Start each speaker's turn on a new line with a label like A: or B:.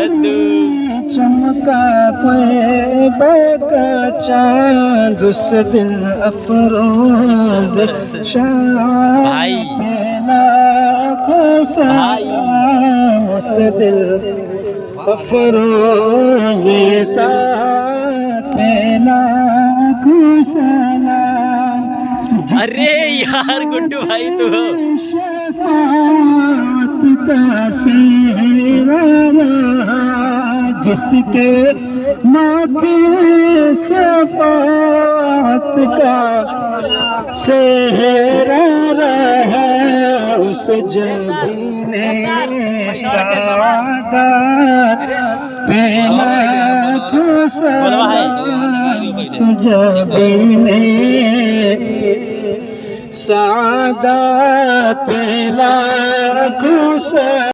A: चमका त्वैबा का चाँद उस दिल अफरोज
B: भाई
A: लाखों सलाम उस दिल अफरोज साथ लाखों सलाम।
B: अरे यार गुड्डू भाई तो
A: शफाअत का सेहरा रहा जिसके माथे शफाअत का सेहरा रहा उस जबीने सादात पे लाखों सलाम उस जबीने सादात पे लाखों